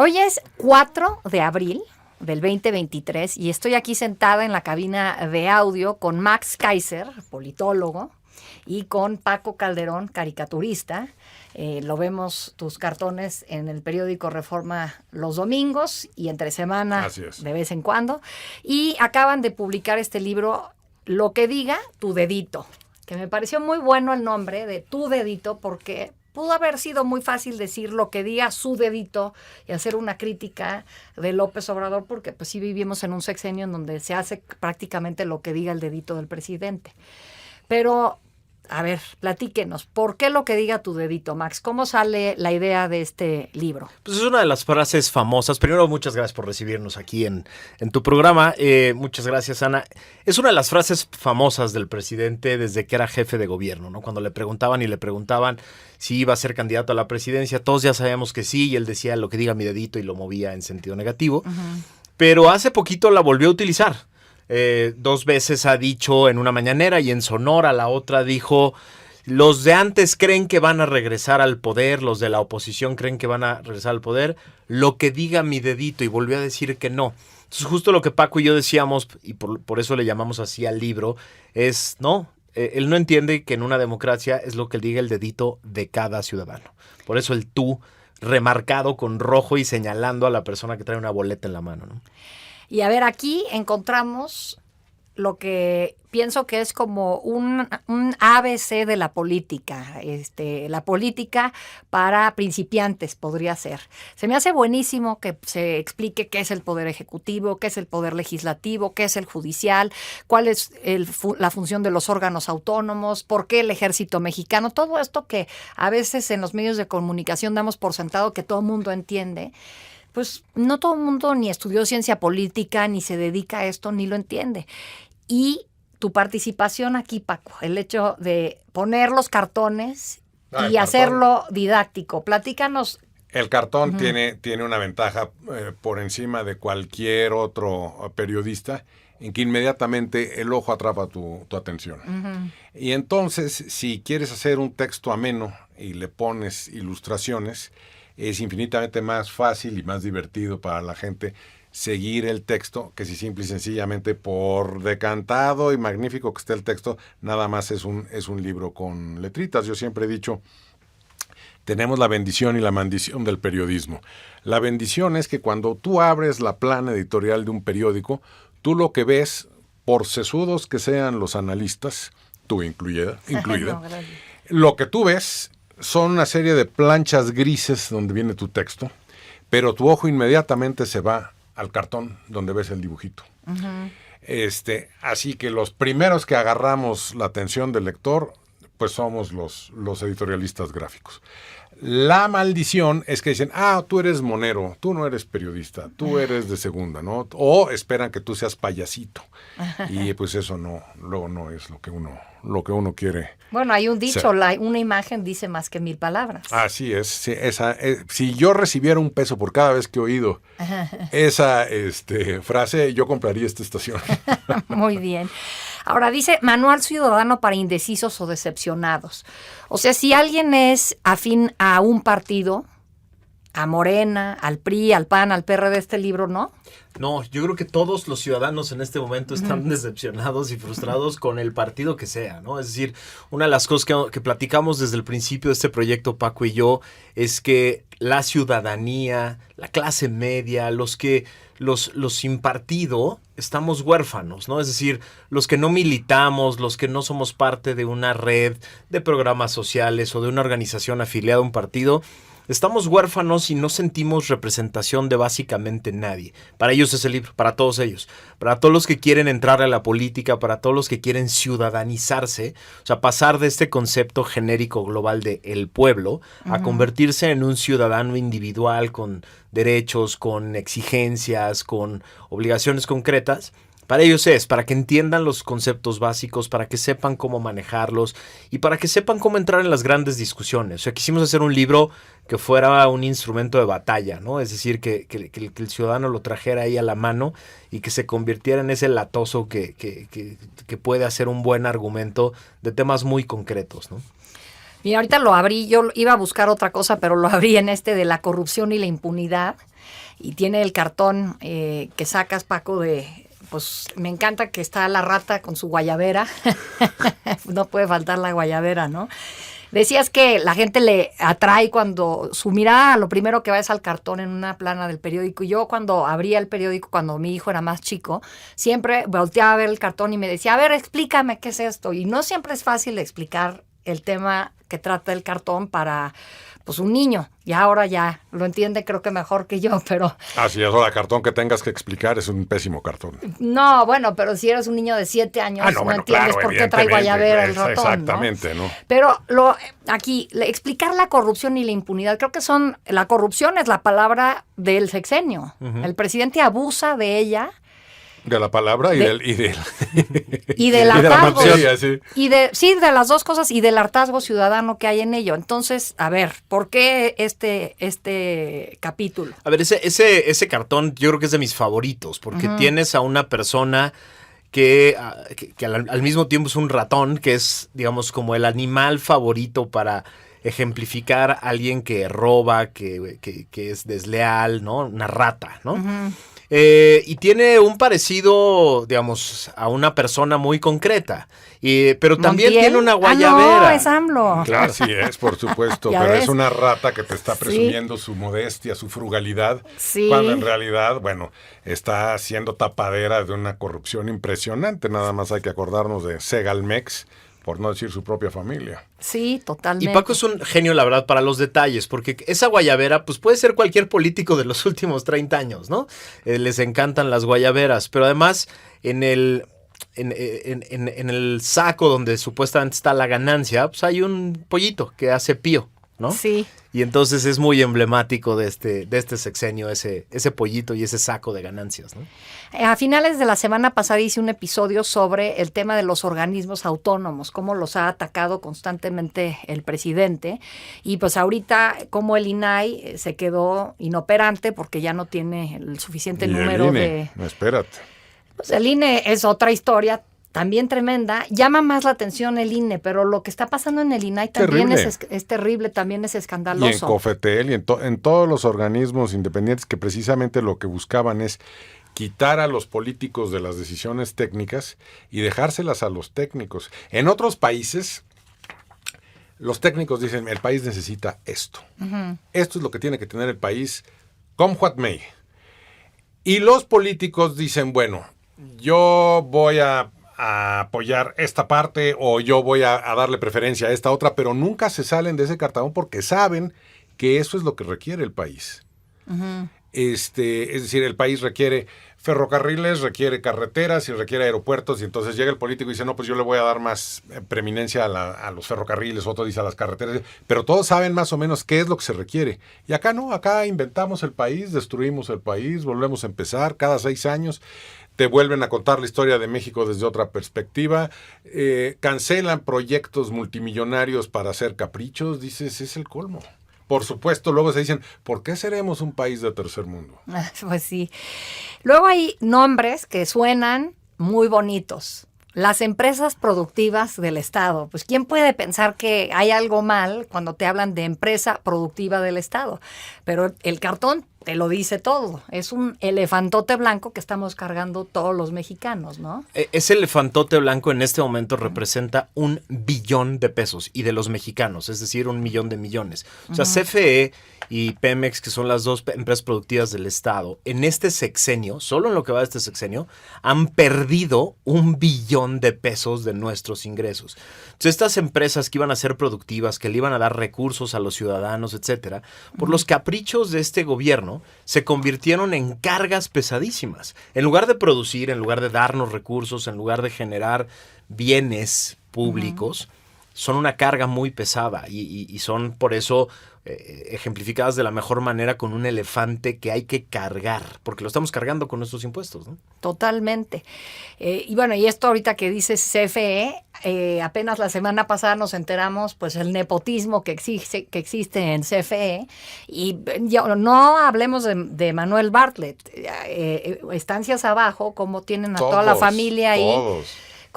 Hoy es 4 de abril del 2023 y estoy aquí sentada en la cabina de audio con Max Kaiser, politólogo, y con Paco Calderón, caricaturista. Lo vemos tus cartones en el periódico Reforma los domingos y entre semana de vez en cuando. Y acaban de publicar este libro, Lo que diga tu dedito, que me pareció muy bueno el nombre de Tu Dedito porque pudo haber sido muy fácil decir lo que diga su dedito y hacer una crítica de López Obrador, porque pues sí vivimos en un sexenio en donde se hace prácticamente lo que diga el dedito del presidente. Pero, a ver, platíquenos, ¿por qué lo que diga tu dedito, Max? ¿Cómo sale la idea de este libro? Pues es una de las frases famosas. Primero, muchas gracias por recibirnos aquí en tu programa. Muchas gracias, Ana. Es una de las frases famosas del presidente desde que era jefe de gobierno, ¿no? Cuando le preguntaban si iba a ser candidato a la presidencia, todos ya sabíamos que sí, y él decía lo que diga mi dedito y lo movía en sentido negativo. Uh-huh. Pero hace poquito la volvió a utilizar. 2 veces ha dicho en una mañanera y en Sonora la otra dijo: los de antes creen que van a regresar al poder, los de la oposición creen que van a regresar al poder, lo que diga mi dedito, y volvió a decir que no. Entonces justo lo que Paco y yo decíamos, y por eso le llamamos así al libro, es no, él no entiende que en una democracia es lo que diga el dedito de cada ciudadano. Por eso el tú remarcado con rojo y señalando a la persona que trae una boleta en la mano, ¿no? Y a ver, aquí encontramos lo que pienso que es como un ABC de la política. La política para principiantes podría ser. Se me hace buenísimo que se explique qué es el poder ejecutivo, qué es el poder legislativo, qué es el judicial, cuál es la función de los órganos autónomos, por qué el ejército mexicano, todo esto que a veces en los medios de comunicación damos por sentado que todo el mundo entiende. Pues no todo el mundo ni estudió ciencia política, ni se dedica a esto, ni lo entiende. Y tu participación aquí, Paco, el hecho de poner los cartones y hacerlo didáctico. Platícanos. El cartón tiene una ventaja por encima de cualquier otro periodista, en que inmediatamente el ojo atrapa tu atención. Uh-huh. Y entonces, si quieres hacer un texto ameno y le pones ilustraciones, es infinitamente más fácil y más divertido para la gente seguir el texto que si simple y sencillamente, por decantado y magnífico que esté el texto, nada más es un libro con letritas. Yo siempre he dicho, tenemos la bendición y la maldición del periodismo. La bendición es que cuando tú abres la plana editorial de un periódico, tú lo que ves, por sesudos que sean los analistas, tú incluida, no, lo que tú ves son una serie de planchas grises donde viene tu texto, pero tu ojo inmediatamente se va al cartón donde ves el dibujito. Uh-huh. Así que los primeros que agarramos la atención del lector, pues somos los editorialistas gráficos. La maldición es que dicen, tú eres monero, tú no eres periodista, tú eres de segunda, ¿no? O esperan que tú seas payasito. Y pues eso luego no es lo que uno quiere. Bueno, hay un dicho, una imagen dice más que 1000 palabras. Así es. Sí, si yo recibiera un peso por cada vez que he oído esa frase, yo compraría esta estación. Muy bien. Ahora dice Manual Ciudadano para Indecisos o Decepcionados. O sea, si alguien es afín a un partido, a Morena, al PRI, al PAN, al PRD, este libro, ¿no? No, yo creo que todos los ciudadanos en este momento están decepcionados y frustrados con el partido que sea, ¿no? Es decir, una de las cosas que platicamos desde el principio de este proyecto, Paco y yo, es que la ciudadanía, la clase media, los sin partido, estamos huérfanos, ¿no? Es decir, los que no militamos, los que no somos parte de una red de programas sociales o de una organización afiliada a un partido, estamos huérfanos y no sentimos representación de básicamente nadie. Para ellos es el libro, para todos ellos. Para todos los que quieren entrar a la política, para todos los que quieren ciudadanizarse, o sea, pasar de este concepto genérico global de el pueblo a convertirse en un ciudadano individual con derechos, con exigencias, con obligaciones concretas. Para ellos para que entiendan los conceptos básicos, para que sepan cómo manejarlos y para que sepan cómo entrar en las grandes discusiones. O sea, quisimos hacer un libro que fuera un instrumento de batalla, ¿no? Es decir, que el ciudadano lo trajera ahí a la mano y que se convirtiera en ese latoso que puede hacer un buen argumento de temas muy concretos, ¿no? Mira, ahorita lo abrí, yo iba a buscar otra cosa, pero lo abrí en de la corrupción y la impunidad. y tiene el cartón que sacas, Paco, pues me encanta que está la rata con su guayabera. No puede faltar la guayabera, ¿no? Decías que la gente le atrae cuando su mirada, lo primero que va es al cartón en una plana del periódico. Y yo cuando abría el periódico, cuando mi hijo era más chico, siempre volteaba a ver el cartón y me decía, a ver, explícame qué es esto. Y no siempre es fácil explicar el tema que trata el cartón para pues un niño. Y ahora ya lo entiende creo que mejor que yo, pero... Si es hora cartón que tengas que explicar, es un pésimo cartón. No, bueno, pero si eres un niño de 7 años, no entiendes por qué trae guayabera el ratón, exactamente, ¿no? Pero explicar la corrupción y la impunidad, creo que la corrupción es la palabra del sexenio. Uh-huh. El presidente abusa de ella. De la palabra y del hartazgo. Sí, de las dos cosas y del hartazgo ciudadano que hay en ello. Entonces, a ver, ¿por qué este capítulo? A ver, ese cartón yo creo que es de mis favoritos, porque tienes a una persona que al mismo tiempo es un ratón, que es, digamos, como el animal favorito para ejemplificar a alguien que roba, que es desleal, ¿no? Una rata, ¿no? Uh-huh. Y tiene un parecido, digamos, a una persona muy concreta. Pero también ¿Montiel? Tiene una guayabera. No, es AMLO. Claro, sí es, por supuesto. Pero ves? Es una rata que te está presumiendo su modestia, su frugalidad. Sí. Cuando en realidad, bueno, está siendo tapadera de una corrupción impresionante. Nada más hay que acordarnos de Segalmex, por no decir su propia familia. Sí, totalmente. Y Paco es un genio, la verdad, para los detalles, porque esa guayabera, pues puede ser cualquier político de los últimos 30 años, ¿no? Les encantan las guayaberas, pero además en el saco donde supuestamente está la ganancia, pues hay un pollito que hace pío, ¿no? Sí. Y entonces es muy emblemático de este sexenio, ese pollito y ese saco de ganancias, ¿no? A finales de la semana pasada hice un episodio sobre el tema de los organismos autónomos, cómo los ha atacado constantemente el presidente. Y pues ahorita como el INAI se quedó inoperante porque ya no tiene el suficiente número de... No, espérate. Pues el INE es otra historia también tremenda. Llama más la atención el INE, pero lo que está pasando en el INAI también es terrible, también es escandaloso. Y en COFETEL y en todos los organismos independientes que precisamente lo que buscaban es quitar a los políticos de las decisiones técnicas y dejárselas a los técnicos. En otros países, los técnicos dicen, el país necesita esto. Uh-huh. Esto es lo que tiene que tener el país, come what may. Y los políticos dicen, bueno, yo voy a apoyar esta parte o yo voy a darle preferencia a esta otra, pero nunca se salen de ese cartabón porque saben que eso es lo que requiere el país. Uh-huh. Es decir, el país requiere ferrocarriles, requiere carreteras y requiere aeropuertos, y entonces llega el político y dice, no, pues yo le voy a dar más preeminencia a los ferrocarriles, otro dice a las carreteras, pero todos saben más o menos qué es lo que se requiere. Y acá no, acá inventamos el país, destruimos el país, volvemos a empezar, cada 6 años te vuelven a contar la historia de México desde otra perspectiva, cancelan proyectos multimillonarios para hacer caprichos, dices, es el colmo. Por supuesto, luego se dicen, ¿por qué seremos un país de tercer mundo? Pues sí. Luego hay nombres que suenan muy bonitos. Las empresas productivas del Estado. Pues, ¿quién puede pensar que hay algo mal cuando te hablan de empresa productiva del Estado? Pero el cartón te lo dice todo. Es un elefantote blanco que estamos cargando todos los mexicanos, ¿no? Ese elefantote blanco en este momento representa 1 billón de pesos y de los mexicanos, es decir, 1 millón de millones. O sea, CFE y Pemex, que son las dos empresas productivas del Estado, en este sexenio, solo en lo que va de este sexenio, han perdido 1 billón de pesos de nuestros ingresos. Entonces, estas empresas que iban a ser productivas, que le iban a dar recursos a los ciudadanos, etcétera, por los caprichos de este gobierno, se convirtieron en cargas pesadísimas. En lugar de producir, en lugar de darnos recursos, en lugar de generar bienes públicos, son una carga muy pesada y son por eso ejemplificadas de la mejor manera con un elefante que hay que cargar, porque lo estamos cargando con nuestros impuestos, ¿no? Totalmente. Y bueno, y esto ahorita que dices CFE, apenas la semana pasada nos enteramos, pues, el nepotismo que existe en CFE, y no hablemos de Manuel Bartlett, estancias abajo, como tienen a toda la familia ahí.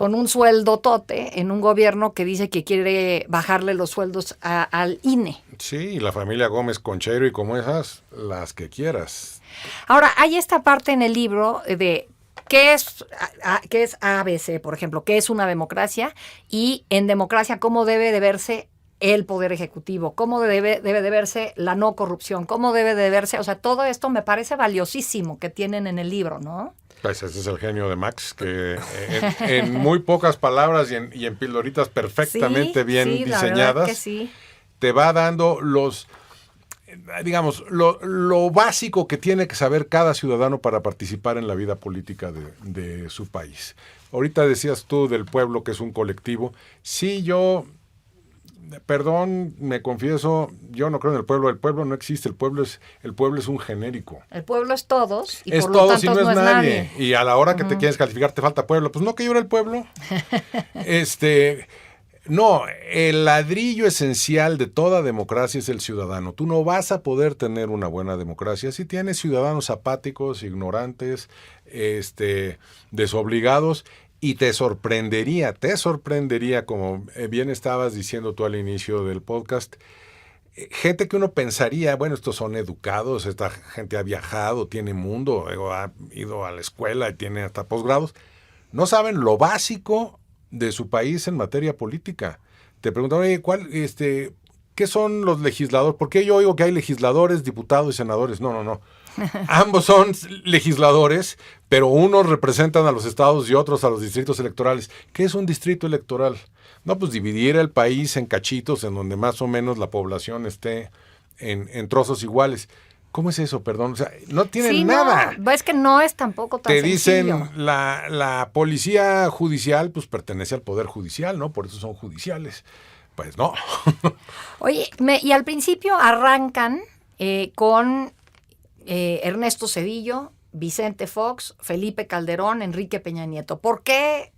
con un sueldo tote en un gobierno que dice que quiere bajarle los sueldos al INE. Sí, y la familia Gómez Concheiro y como esas, las que quieras. Ahora, hay esta parte en el libro de qué es ABC, por ejemplo, qué es una democracia y en democracia cómo debe de verse el poder ejecutivo, cómo debe de verse la no corrupción, cómo debe de verse, o sea, todo esto me parece valiosísimo que tienen en el libro, ¿no? Pues ese es el genio de Max, que en muy pocas palabras y en pildoritas perfectamente bien diseñadas, la verdad que sí. Te va dando lo básico que tiene que saber cada ciudadano para participar en la vida política de su país. Ahorita decías tú del pueblo que es un colectivo. Sí, perdón, me confieso, yo no creo en el pueblo no existe, el pueblo es un genérico. El pueblo es todos y es por todos lo tanto y no es nadie. nadie. Y a la hora que te quieres calificar te falta pueblo, pues no, que yo era el pueblo. No, el ladrillo esencial de toda democracia es el ciudadano. Tú no vas a poder tener una buena democracia si tienes ciudadanos apáticos, ignorantes, desobligados. Y te sorprendería, como bien estabas diciendo tú al inicio del podcast, gente que uno pensaría, bueno, estos son educados, esta gente ha viajado, tiene mundo, ha ido a la escuela y tiene hasta posgrados, no saben lo básico de su país en materia política. Te preguntan, oye, ¿qué son los legisladores? ¿Por qué yo oigo que hay legisladores, diputados y senadores? No. Ambos son legisladores, pero unos representan a los estados y otros a los distritos electorales. ¿Qué es un distrito electoral? No, pues dividir el país en cachitos en donde más o menos la población esté en trozos iguales. ¿Cómo es eso? Perdón, o sea, no tienen nada. No, es que no es tampoco tan Te sencillo. dicen, la policía judicial, pues pertenece al poder judicial, ¿no? Por eso son judiciales. Pues no. Oye, y al principio arrancan con Ernesto Zedillo, Vicente Fox, Felipe Calderón, Enrique Peña Nieto. ¿Por qué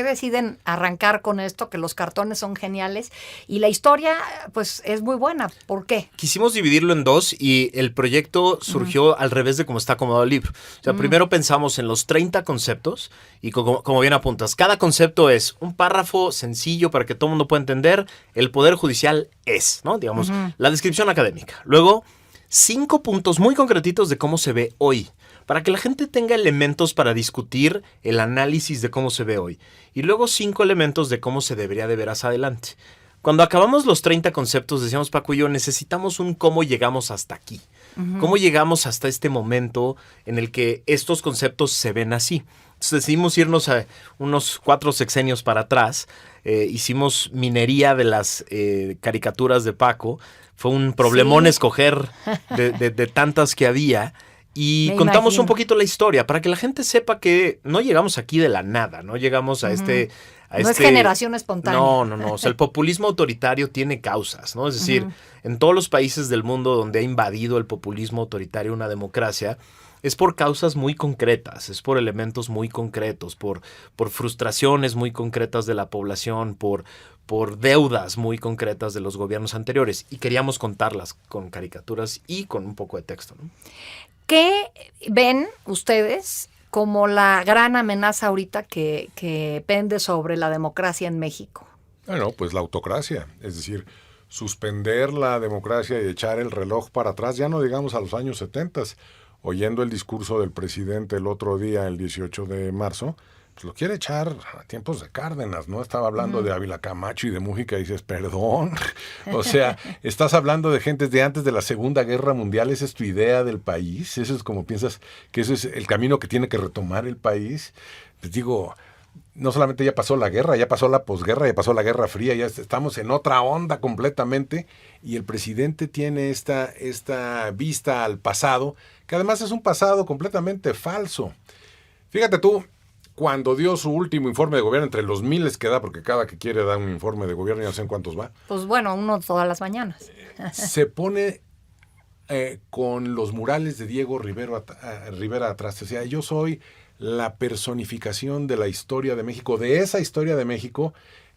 deciden arrancar con esto? Que los cartones son geniales y la historia pues es muy buena. ¿Por qué? Quisimos dividirlo en dos y el proyecto surgió al revés de cómo está acomodado el libro. O sea, primero pensamos en los 30 conceptos y como bien apuntas, cada concepto es un párrafo sencillo para que todo el mundo pueda entender. El Poder Judicial es, ¿no? Digamos, la descripción académica. Luego, 5 puntos muy concretitos de cómo se ve hoy, para que la gente tenga elementos para discutir el análisis de cómo se ve hoy. Y luego 5 elementos de cómo se debería de ver hacia adelante. Cuando acabamos los 30 conceptos, decíamos Paco y yo, necesitamos un cómo llegamos hasta aquí. Cómo llegamos hasta este momento en el que estos conceptos se ven así. Entonces decidimos irnos a unos 4 sexenios para atrás. Hicimos minería de las caricaturas de Paco. Fue un problemón escoger de tantas que había. Y contamos un poquito la historia para que la gente sepa que no llegamos aquí de la nada, no llegamos a no es generación espontánea. No. O sea, el populismo autoritario tiene causas, ¿no? Es decir, en todos los países del mundo donde ha invadido el populismo autoritario una democracia, es por causas muy concretas, es por elementos muy concretos, por frustraciones muy concretas de la población, por deudas muy concretas de los gobiernos anteriores. Y queríamos contarlas con caricaturas y con un poco de texto, ¿no? ¿Qué ven ustedes como la gran amenaza ahorita que pende sobre la democracia en México? Bueno, pues la autocracia, es decir, suspender la democracia y echar el reloj para atrás, ya no digamos a los años 70, oyendo el discurso del presidente el otro día, el 18 de marzo, pues lo quiere echar a tiempos de Cárdenas, ¿no? Estaba hablando de Ávila Camacho y de Mújica y dices, perdón, o sea, estás hablando de gentes de antes de la Segunda Guerra Mundial, ¿esa es tu idea del país? ¿Eso es como piensas que eso es el camino que tiene que retomar el país? Pues digo, no solamente ya pasó la guerra, ya pasó la posguerra, ya pasó la Guerra Fría, ya estamos en otra onda completamente y el presidente tiene esta vista al pasado, que además es un pasado completamente falso. Fíjate tú, cuando dio su último informe de gobierno, entre los miles que da, porque cada que quiere dar un informe de gobierno, ya no sé en cuántos va. Pues bueno, uno todas las mañanas. Se pone con los murales de Diego Rivera atrás. O sea, yo soy la personificación de la historia de México, de esa historia de México,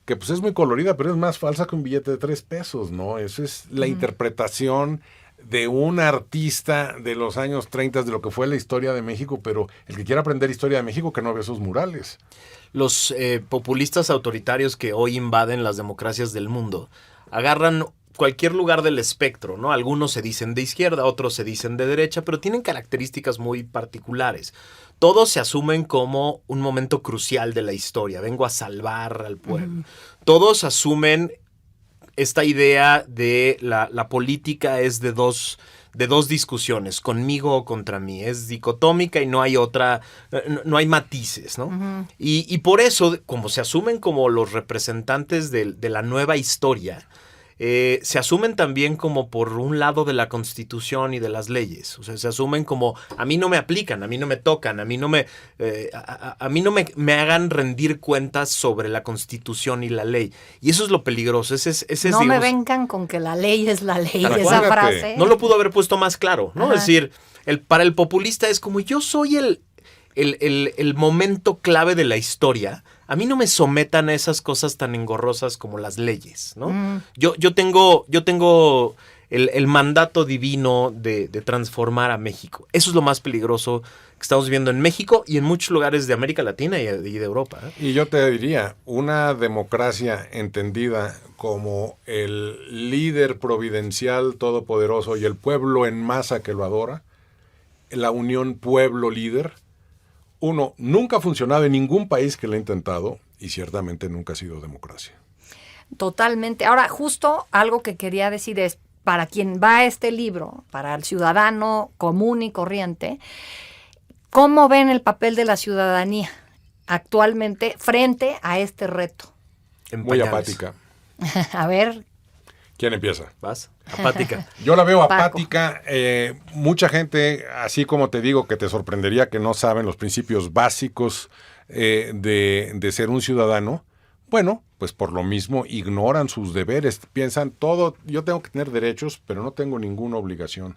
que pues es muy colorida, pero es más falsa que un billete de 3 pesos, ¿no? Eso es la interpretación de un artista de los años 30 de lo que fue la historia de México, pero el que quiera aprender historia de México que no ve esos murales. los populistas autoritarios que hoy invaden las democracias del mundo agarran cualquier lugar del espectro, ¿no? Algunos se dicen de izquierda, otros se dicen de derecha, pero tienen características muy particulares. Todos se asumen como un momento crucial de la historia. Vengo a salvar al pueblo. Todos asumen esta idea de la política es de dos discusiones, conmigo o contra mí. Es dicotómica y no hay otra, no hay matices, ¿no? Y por eso, como se asumen como los representantes de la nueva historia, se asumen también como por un lado de la Constitución y de las leyes. O sea, se asumen como a mí no me aplican, a mí no me tocan, a mí no me me hagan rendir cuentas sobre la Constitución y la ley. Y eso es lo peligroso. Ese es, no digamos, me vengan con que la ley es la ley. Tal Esa cual. frase. no lo pudo haber puesto más claro, ¿no? Ajá. Es decir, para el populista es como yo soy el momento clave de la historia. A mí no me sometan a esas cosas tan engorrosas como las leyes, ¿no? Yo tengo el mandato divino de transformar a México. Eso es lo más peligroso que estamos viendo en México y en muchos lugares de América Latina y de Europa, ¿eh? Y yo te diría, una democracia entendida como el líder providencial todopoderoso y el pueblo en masa que lo adora, la unión pueblo-líder, uno, nunca ha funcionado en ningún país que lo ha intentado y ciertamente nunca ha sido democracia. Totalmente. Ahora, justo algo que quería decir es, para quien va a este libro, para el ciudadano común y corriente, ¿cómo ven el papel de la ciudadanía actualmente frente a este reto? En Muy pañales. apática. A ver, ¿Quién empieza? ¿Vas? Apática. Yo la veo Paco. apática. Mucha gente, así como te digo, que te sorprendería que no saben los principios básicos de ser un ciudadano. Bueno, pues por lo mismo ignoran sus deberes. Piensan todo, yo tengo que tener derechos, pero no tengo ninguna obligación.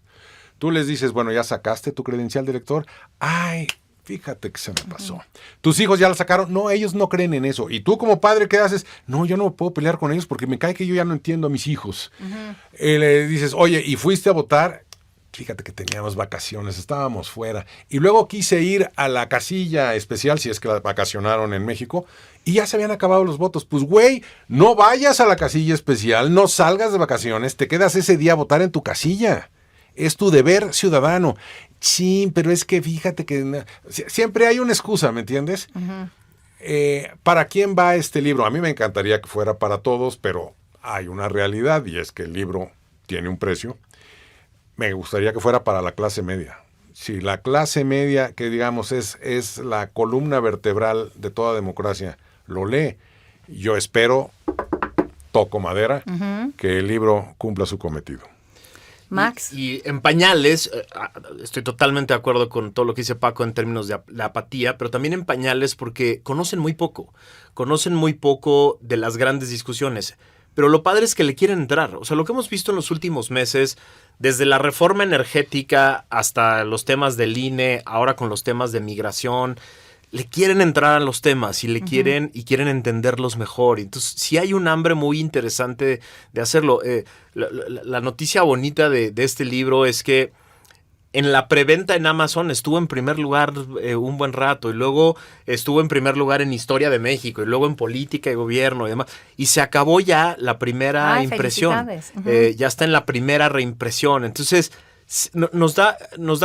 Tú les dices, bueno, ¿ya sacaste tu credencial de lector? Ay, fíjate que se me pasó. ¿Tus hijos ya la sacaron? No, ellos no creen en eso. ¿Y tú como padre qué haces? No, yo no me puedo pelear con ellos porque me cae que yo ya no entiendo a mis hijos. Le dices, oye, ¿y fuiste a votar? Fíjate que teníamos vacaciones, estábamos fuera. Y luego quise ir a la casilla especial, si es que la vacacionaron en México, y ya se habían acabado los votos. Pues, güey, no vayas a la casilla especial, no salgas de vacaciones, te quedas ese día a votar en tu casilla. Es tu deber ciudadano. Sí, pero es que fíjate que siempre hay una excusa, ¿me entiendes? ¿Para quién va este libro? A mí me encantaría que fuera para todos, pero hay una realidad y es que el libro tiene un precio. Me gustaría que fuera para la clase media. Si la clase media, que digamos es la columna vertebral de toda democracia, lo lee, yo espero, toco madera, que el libro cumpla su cometido. Max. Y en pañales, estoy totalmente de acuerdo con todo lo que dice Paco en términos de la apatía, pero también en pañales porque conocen muy poco de las grandes discusiones. Pero lo padre es que le quieren entrar. O sea, lo que hemos visto en los últimos meses, desde la reforma energética hasta los temas del INE, ahora con los temas de migración, le quieren entrar a los temas y quieren entenderlos mejor. Entonces, sí hay un hambre muy interesante de hacerlo. La noticia bonita de este libro es que en la preventa en Amazon estuvo en primer lugar un buen rato y luego estuvo en primer lugar en Historia de México y luego en Política y Gobierno y demás. Y se acabó ya la primera impresión. Ya está en la primera reimpresión. Entonces nos da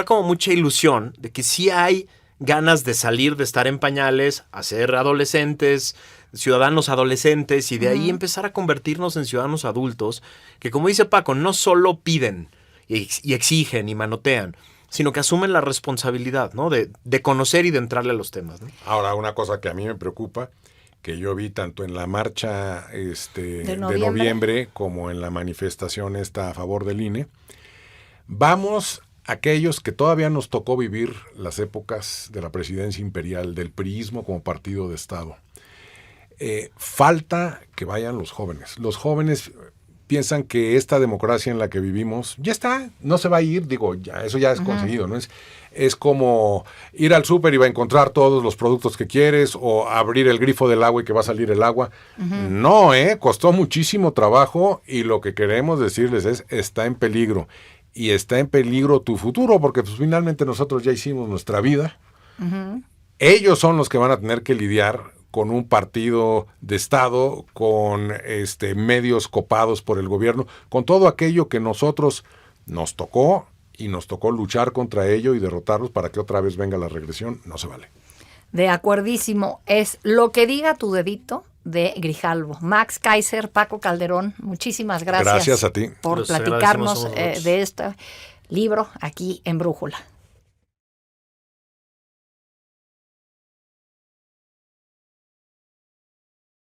como mucha ilusión de que sí hay ganas de salir, de estar en pañales, a ser adolescentes, ciudadanos adolescentes y de ahí empezar a convertirnos en ciudadanos adultos que, como dice Paco, no solo piden y exigen y manotean, sino que asumen la responsabilidad, ¿no? de conocer y de entrarle a los temas, ¿no? Ahora, una cosa que a mí me preocupa, que yo vi tanto en la marcha de noviembre como en la manifestación esta a favor del INE, vamos aquellos que todavía nos tocó vivir las épocas de la presidencia imperial, del priismo como partido de Estado. Falta que vayan los jóvenes. Los jóvenes piensan que esta democracia en la que vivimos ya está, no se va a ir, digo, ya eso ya es conseguido, ¿no? Es como ir al súper y va a encontrar todos los productos que quieres o abrir el grifo del agua y que va a salir el agua. No, costó muchísimo trabajo y lo que queremos decirles es, está en peligro. Y está en peligro tu futuro, porque pues, finalmente nosotros ya hicimos nuestra vida. Ellos son los que van a tener que lidiar con un partido de Estado, con medios copados por el gobierno, con todo aquello que nosotros nos tocó luchar contra ello y derrotarlos para que otra vez venga la regresión. No se vale. De acuerdísimo. Es Lo que diga tu dedito, de Grijalvo. Max Kaiser, Paco Calderón, muchísimas gracias. Gracias a ti. Por Los platicarnos agradecemos a nosotros. de este libro aquí en Brújula.